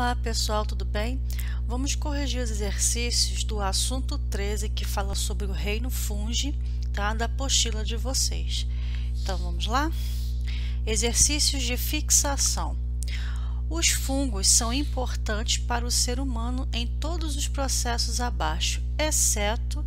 Olá pessoal, tudo bem? Vamos corrigir os exercícios do assunto 13 que fala sobre o reino fungi, tá? Da apostila de vocês. Então vamos lá? Exercícios de fixação. Os fungos são importantes para o ser humano em todos os processos abaixo, exceto,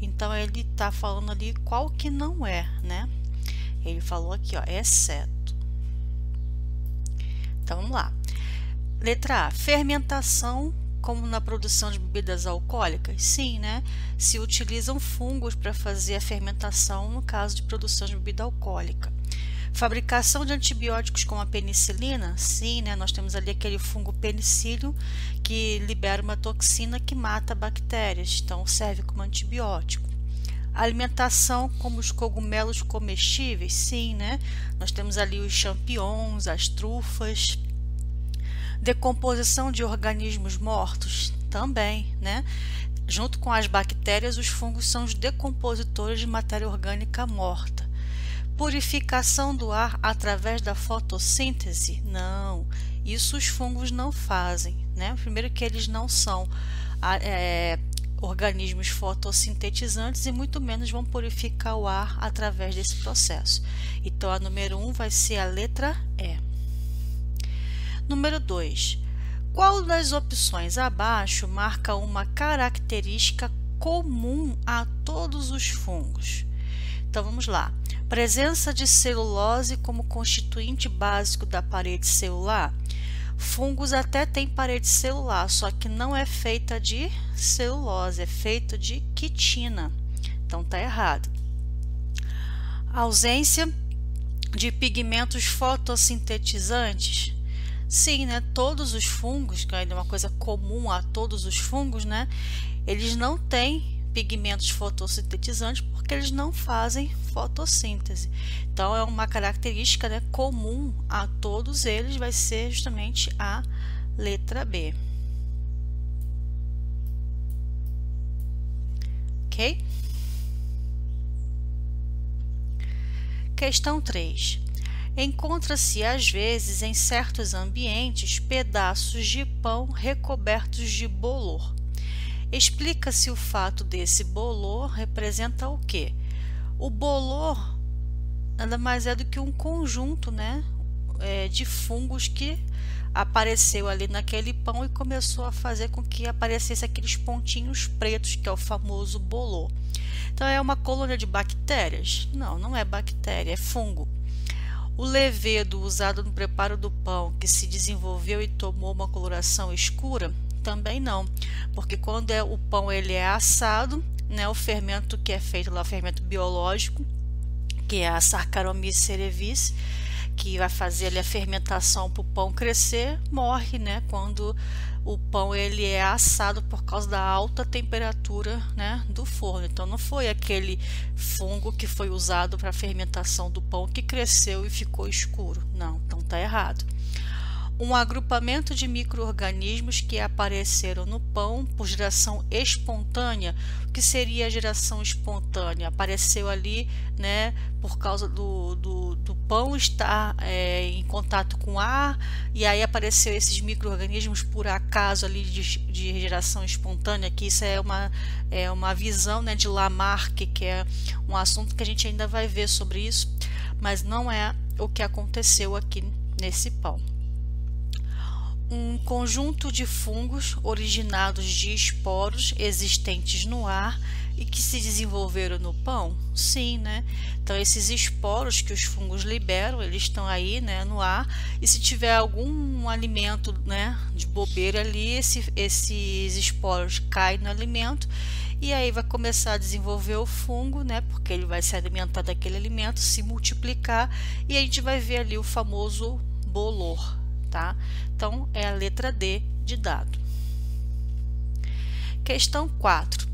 então ele está falando ali qual que não é, né? Ele falou aqui, ó, exceto. Então vamos lá. Letra A, fermentação, como na produção de bebidas alcoólicas? Sim, né? Se utilizam fungos para fazer a fermentação no caso de produção de bebida alcoólica. Fabricação de antibióticos como a penicilina? Sim, né? Nós temos ali aquele fungo penicílio que libera uma toxina que mata bactérias, então serve como antibiótico. Alimentação, como os cogumelos comestíveis? Sim, né? Nós temos ali os champignons, as trufas. Decomposição de organismos mortos? Também, né? Junto com as bactérias, os fungos são os decompositores de matéria orgânica morta. Purificação do ar através da fotossíntese? Não, isso os fungos não fazem, né? Primeiro que eles não são organismos fotossintetizantes e muito menos vão purificar o ar através desse processo. Então, a número 1 vai ser a letra E. Número 2. Qual das opções abaixo marca uma característica comum a todos os fungos? Então, vamos lá. Presença de celulose como constituinte básico da parede celular? Fungos até têm parede celular, só que não é feita de celulose, é feita de quitina. Então, está errado. Ausência de pigmentos fotossintetizantes? Sim, né? Todos os fungos, que é uma coisa comum a todos os fungos, né? Eles não têm pigmentos fotossintetizantes porque eles não fazem fotossíntese. Então, é uma característica, né, comum a todos eles, vai ser justamente a letra B. Ok? Questão 3. Encontra-se às vezes em certos ambientes pedaços de pão recobertos de bolor. Explica-se o fato desse bolor representa o quê? O bolor nada mais é do que um conjunto, né, de fungos que apareceu ali naquele pão e começou a fazer com que aparecesse aqueles pontinhos pretos, que é o famoso bolor. Então, é uma colônia de bactérias? Não, não é bactéria, é fungo. O levedo usado no preparo do pão que se desenvolveu e tomou uma coloração escura? Também não, porque quando o pão ele é assado, né, o fermento que é feito lá, o fermento biológico, que é a Saccharomyces cerevisiae, que vai fazer ali a fermentação para o pão crescer, morre, né, quando o pão ele é assado por causa da alta temperatura, né, do forno. Então não foi aquele fungo que foi usado para a fermentação do pão que cresceu e ficou escuro. Não, então tá errado. Um agrupamento de micro-organismos que apareceram no pão por geração espontânea. O que seria a geração espontânea? Apareceu ali, né, por causa do pão estar em contato com ar, e aí apareceu esses micro-organismos por acaso ali de geração espontânea, que isso é uma visão, né, de Lamarck, que é um assunto que a gente ainda vai ver sobre isso, mas não é o que aconteceu aqui nesse pão. Um conjunto de fungos originados de esporos existentes no ar e que se desenvolveram no pão? Sim, né? Então, esses esporos que os fungos liberam, eles estão aí, né, no ar, e se tiver algum alimento, né, de bobeira ali, esses esporos caem no alimento e aí vai começar a desenvolver o fungo, né, porque ele vai se alimentar daquele alimento, se multiplicar, e a gente vai ver ali o famoso bolor. Tá? Então, é a letra D de dado. Questão 4.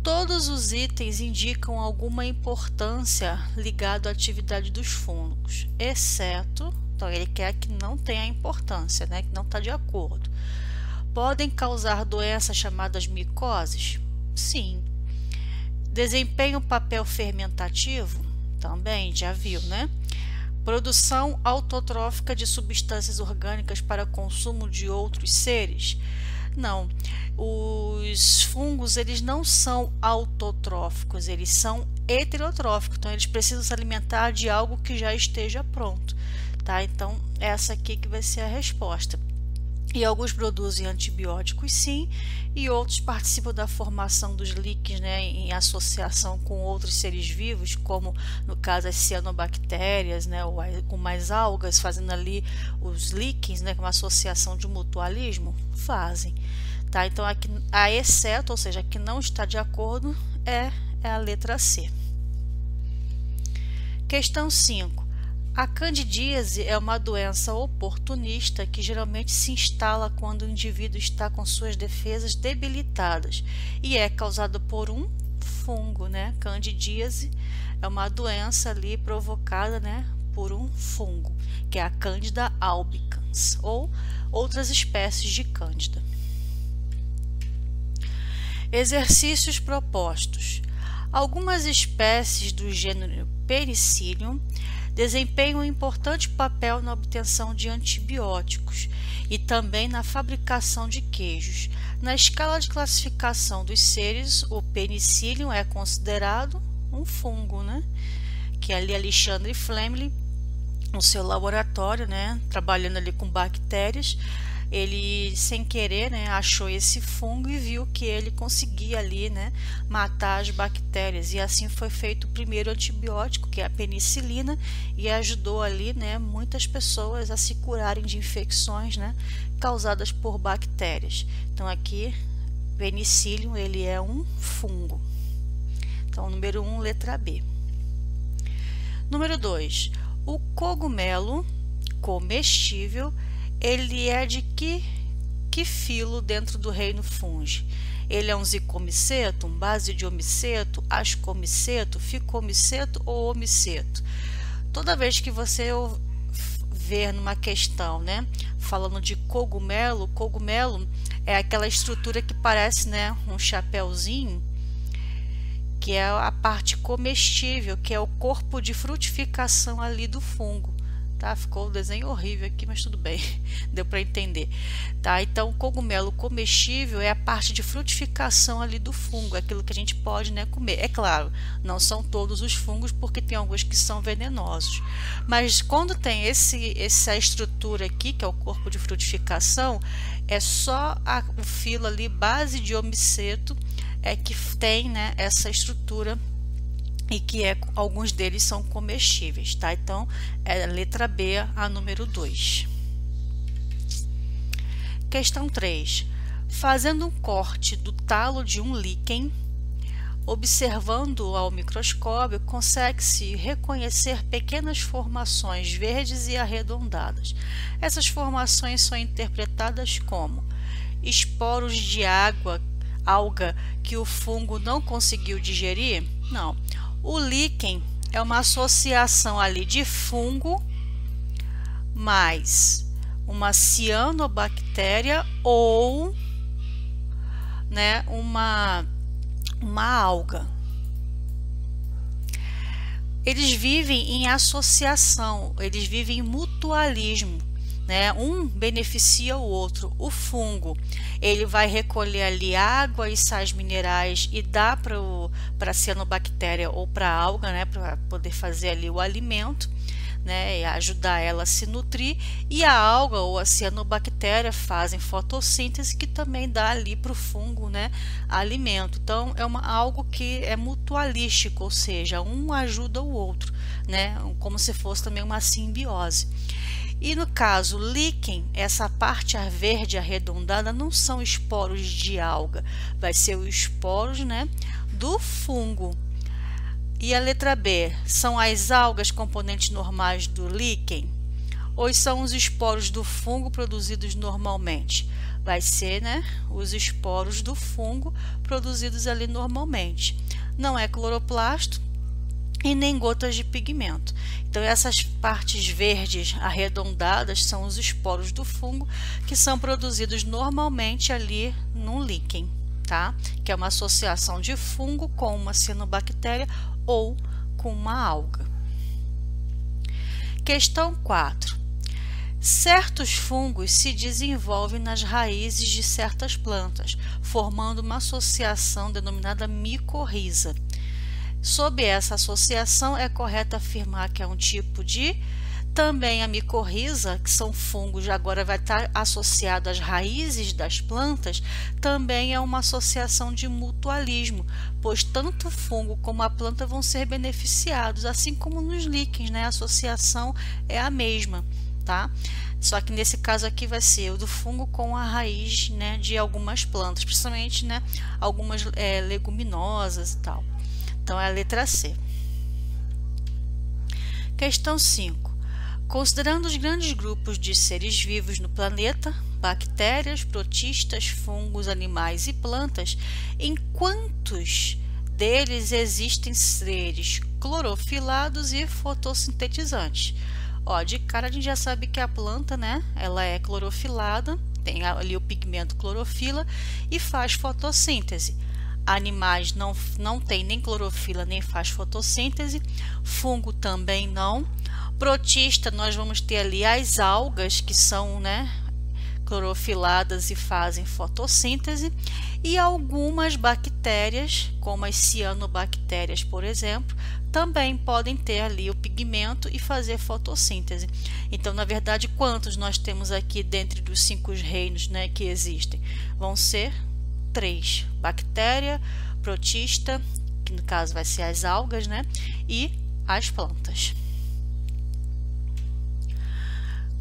Todos os itens indicam alguma importância ligada à atividade dos fungos, exceto, então ele quer que não tenha importância, né? Que não está de acordo. Podem causar doenças chamadas micoses? Sim. Desempenham papel fermentativo? Também, já viu, né? Produção autotrófica de substâncias orgânicas para consumo de outros seres? Não, os fungos eles não são autotróficos, eles são heterotróficos, então eles precisam se alimentar de algo que já esteja pronto, tá? Então essa aqui que vai ser a resposta. E alguns produzem antibióticos sim, e outros participam da formação dos líquens, né, em associação com outros seres vivos, como no caso as cianobactérias, né, ou com mais algas, fazendo ali os líquens, né, com uma associação de mutualismo, fazem. Tá? Então aqui a exceto, ou seja, que não está de acordo, é a letra C. Questão 5. A candidíase é uma doença oportunista que geralmente se instala quando o indivíduo está com suas defesas debilitadas e é causada por um fungo, né? Candidíase é uma doença ali provocada, né, por um fungo, que é a Candida albicans ou outras espécies de Cândida. Exercícios propostos. Algumas espécies do gênero Penicillium desempenham um importante papel na obtenção de antibióticos e também na fabricação de queijos. Na escala de classificação dos seres, o Penicillium é considerado um fungo, né? Que ali Alexandre Fleming, no seu laboratório, né, trabalhando ali com bactérias, ele sem querer, né, achou esse fungo e viu que ele conseguia ali, né, matar as bactérias, e assim foi feito o primeiro antibiótico, que é a penicilina, e ajudou ali, né, muitas pessoas a se curarem de infecções, né, causadas por bactérias. Então aqui Penicillium ele é um fungo. Então número 1, letra B. Número 2, o cogumelo comestível ele é de que filo dentro do reino fungi? Ele é um zicomiceto, um basidiomiceto, ascomiceto, ficomiceto ou omiceto? Toda vez que você ver numa questão, né, falando de cogumelo, cogumelo é aquela estrutura que parece, né, um chapéuzinho, que é a parte comestível, que é o corpo de frutificação ali do fungo. Tá? Ficou o desenho horrível aqui, mas tudo bem, deu para entender. Tá? Então, o cogumelo comestível é a parte de frutificação ali do fungo, é aquilo que a gente pode, né, comer. É claro, não são todos os fungos, porque tem alguns que são venenosos. Mas quando tem essa estrutura aqui, que é o corpo de frutificação, é só o filo ali, basidiomiceto, é que tem, né, essa estrutura e que alguns deles são comestíveis, tá? Então, é a letra B, a número 2. Questão 3. Fazendo um corte do talo de um líquen, observando ao microscópio, consegue-se reconhecer pequenas formações verdes e arredondadas. Essas formações são interpretadas como esporos de alga que o fungo não conseguiu digerir? Não. O líquen é uma associação ali de fungo mais uma cianobactéria ou, né, uma alga. Eles vivem em associação, eles vivem em mutualismo, né? Um beneficia o outro. O fungo ele vai recolher ali água e sais minerais e dá para a cianobactéria ou para a alga, né, para poder fazer ali o alimento, né, e ajudar ela a se nutrir, e a alga ou a cianobactéria fazem fotossíntese que também dá ali para o fungo, né, alimento. Então é algo que é mutualístico, ou seja, um ajuda o outro, né, como se fosse também uma simbiose. E no caso líquen, essa parte verde arredondada não são esporos de alga, vai ser os esporos, né, do fungo. E a letra B, são as algas componentes normais do líquen? Ou são os esporos do fungo produzidos normalmente? Vai ser, né, os esporos do fungo produzidos ali normalmente. Não é cloroplasto e nem gotas de pigmento. Então essas partes verdes arredondadas são os esporos do fungo que são produzidos normalmente ali no líquen, tá? Que é uma associação de fungo com uma cianobactéria ou com uma alga. Questão 4. Certos fungos se desenvolvem nas raízes de certas plantas, formando uma associação denominada micorriza. Sob essa associação, é correto afirmar que é um tipo de... Também a micorriza, que são fungos, agora vai estar associado às raízes das plantas, também é uma associação de mutualismo, pois tanto o fungo como a planta vão ser beneficiados, assim como nos líquens, né? A associação é a mesma, tá? Só que nesse caso aqui vai ser o do fungo com a raiz, né, de algumas plantas, principalmente, né, algumas leguminosas e tal. Então é a letra C. Questão 5. Considerando os grandes grupos de seres vivos no planeta, bactérias, protistas, fungos, animais e plantas, em quantos deles existem seres clorofilados e fotossintetizantes? Ó, de cara a gente já sabe que a planta, né, ela é clorofilada, tem ali o pigmento clorofila e faz fotossíntese. Animais não tem nem clorofila nem faz fotossíntese, fungo também não. Protista, nós vamos ter ali as algas que são, né, clorofiladas e fazem fotossíntese, e algumas bactérias, como as cianobactérias, por exemplo, também podem ter ali o pigmento e fazer fotossíntese. Então, na verdade, quantos nós temos aqui dentro dos 5 reinos, né, que existem? Vão ser 3: bactéria, protista, que no caso vai ser as algas, né, e as plantas.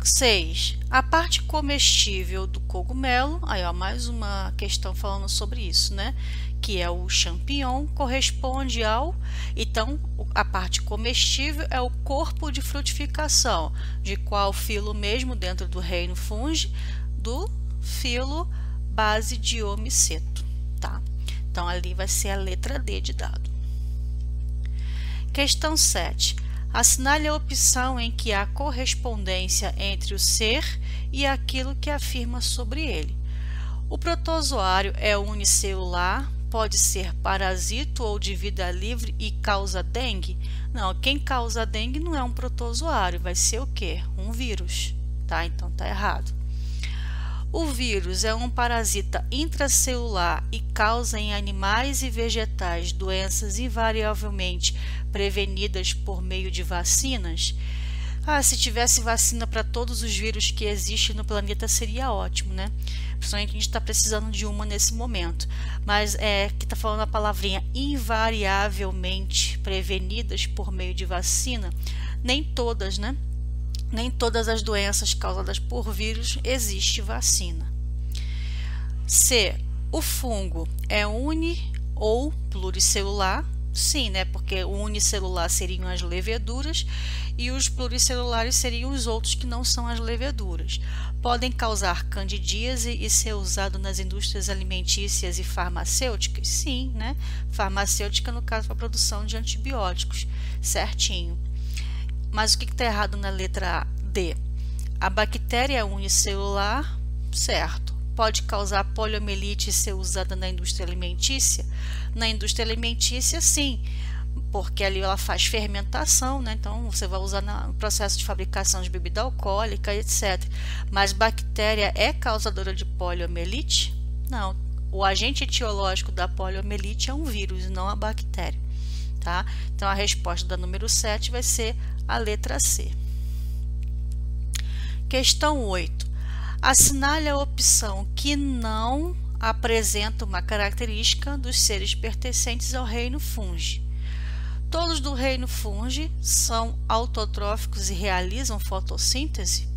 6. A parte comestível do cogumelo, aí ó, mais uma questão falando sobre isso, né? Que é o champignon, corresponde ao... Então, a parte comestível é o corpo de frutificação, de qual filo mesmo dentro do reino fungi, do filo Basidiomiceto, tá? Então, ali vai ser a letra D de dado. Questão 7. Assinale a opção em que há correspondência entre o ser e aquilo que afirma sobre ele. O protozoário é unicelular, pode ser parasito ou de vida livre e causa dengue? Não, quem causa dengue não é um protozoário, vai ser o quê? Um vírus, tá? Então tá errado. O vírus é um parasita intracelular e causa em animais e vegetais doenças invariavelmente prevenidas por meio de vacinas? Se tivesse vacina para todos os vírus que existem no planeta seria ótimo, né? Principalmente a gente está precisando de uma nesse momento. Mas que está falando a palavrinha invariavelmente prevenidas por meio de vacina, nem todas, né? Nem todas as doenças causadas por vírus existe vacina. C. O fungo é uni ou pluricelular? Sim, né? Porque o unicelular seriam as leveduras e os pluricelulares seriam os outros que não são as leveduras. Podem causar candidíase e ser usado nas indústrias alimentícias e farmacêuticas? Sim, né? Farmacêutica no caso para a produção de antibióticos, certinho. Mas o que está errado na letra D? A bactéria é unicelular, certo. Pode causar poliomielite e ser usada na indústria alimentícia? Na indústria alimentícia, sim, porque ali ela faz fermentação, né? Então você vai usar no processo de fabricação de bebida alcoólica, etc. Mas bactéria é causadora de poliomielite? Não. O agente etiológico da poliomielite é um vírus, não a bactéria, tá? Então a resposta da número 7 vai ser a letra C. Questão 8. Assinale a opção que não apresenta uma característica dos seres pertencentes ao reino fungi. Todos do reino fungi são autotróficos e realizam fotossíntese?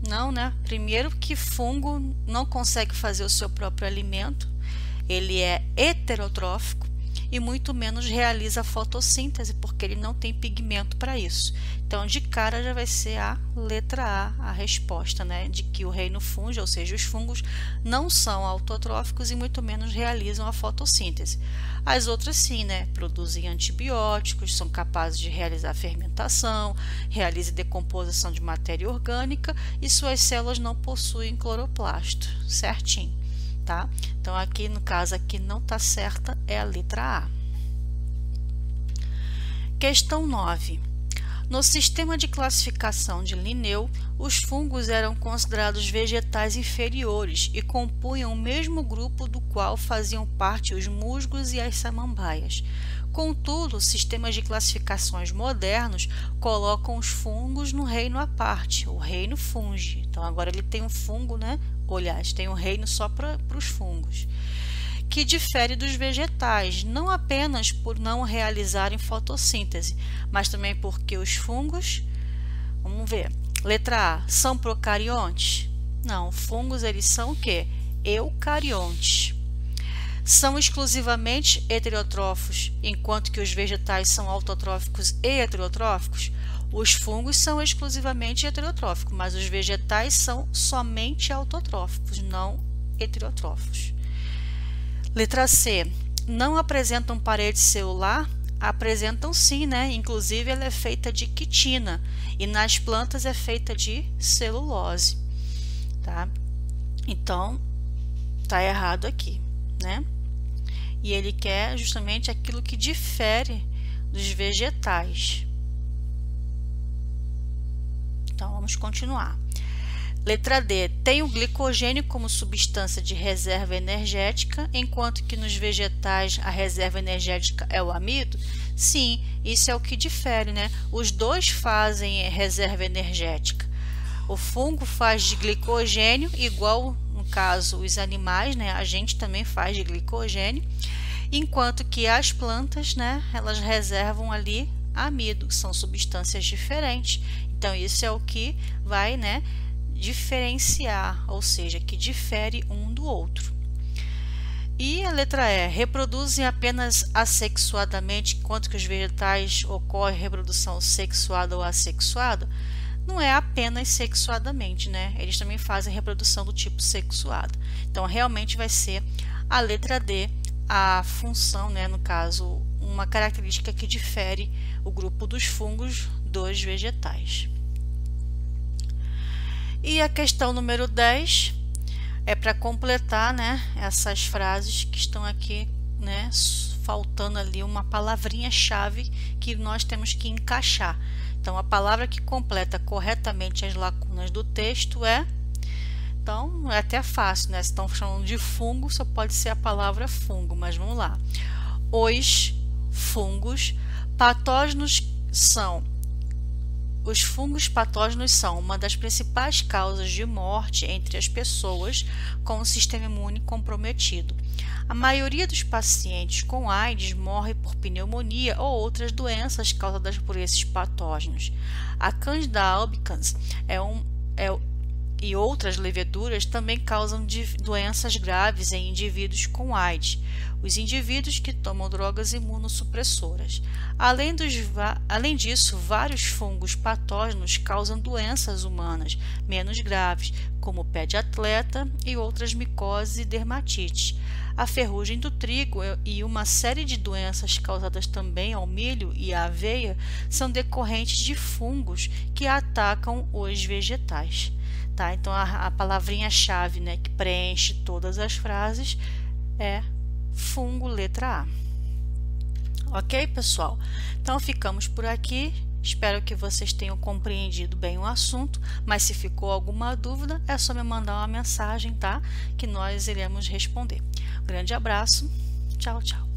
Não, né? Primeiro que fungo não consegue fazer o seu próprio alimento, ele é heterotrófico e muito menos realiza fotossíntese, porque ele não tem pigmento para isso. Então, de cara já vai ser a letra A, a resposta, né? De que o reino fungi, ou seja, os fungos, não são autotróficos e muito menos realizam a fotossíntese. As outras sim, né? Produzem antibióticos, são capazes de realizar fermentação, realizam decomposição de matéria orgânica e suas células não possuem cloroplasto, certinho. Tá? Então, aqui no caso aqui não está certa, é a letra A. Questão 9. No sistema de classificação de Linneu, os fungos eram considerados vegetais inferiores e compunham o mesmo grupo do qual faziam parte os musgos e as samambaias. Contudo, sistemas de classificações modernos colocam os fungos no reino à parte, o reino fungi. Então agora ele tem um fungo, né? Aliás, tem um reino só para os fungos, que difere dos vegetais, não apenas por não realizarem fotossíntese, mas também porque os fungos, vamos ver, letra A, são procariontes? Não, fungos eles são o quê? Eucariontes. São exclusivamente heterotrófos, enquanto que os vegetais são autotróficos e heterotróficos. Os fungos são exclusivamente heterotróficos, mas os vegetais são somente autotróficos, não heterotróficos. Letra C. Não apresentam parede celular? Apresentam sim, né? Inclusive ela é feita de quitina e nas plantas é feita de celulose, tá? Então, tá errado aqui, né? E ele quer justamente aquilo que difere dos vegetais. Então, vamos continuar. Letra D. Tem o glicogênio como substância de reserva energética, enquanto que nos vegetais a reserva energética é o amido? Sim, isso é o que difere, né? Os dois fazem reserva energética. O fungo faz de glicogênio, igual no caso os animais, né? A gente também faz de glicogênio, enquanto que as plantas, né? Elas reservam ali amido, são substâncias diferentes. Então isso é o que vai, né, diferenciar, ou seja, que difere um do outro. E a letra E, reproduzem apenas assexuadamente, enquanto que os vegetais ocorre reprodução sexuada ou assexuada? Não é apenas sexuadamente, né? Eles também fazem reprodução do tipo sexuada. Então, realmente vai ser a letra D, a função, né? No caso, uma característica que difere o grupo dos fungos dos vegetais. E a questão número 10 é para completar, né, essas frases que estão aqui, né, faltando ali uma palavrinha-chave que nós temos que encaixar. Então, a palavra que completa corretamente as lacunas do texto é... Então, é até fácil, né? Se estão falando de fungo, só pode ser a palavra fungo, mas vamos lá. Os fungos patógenos são... Os fungos patógenos são uma das principais causas de morte entre as pessoas com o sistema imune comprometido. A maioria dos pacientes com AIDS morre por pneumonia ou outras doenças causadas por esses patógenos. A Candida albicans e outras leveduras também causam doenças graves em indivíduos com AIDS, os indivíduos que tomam drogas imunossupressoras. Além disso, vários fungos patógenos causam doenças humanas menos graves, como pé de atleta e outras micoses e dermatites. A ferrugem do trigo e uma série de doenças causadas também ao milho e à aveia são decorrentes de fungos que atacam os vegetais. Tá? Então, a palavrinha-chave, né, que preenche todas as frases é fungo, letra A. Ok, pessoal? Então, ficamos por aqui. Espero que vocês tenham compreendido bem o assunto, mas se ficou alguma dúvida, é só me mandar uma mensagem, tá? Que nós iremos responder. Um grande abraço. Tchau, tchau.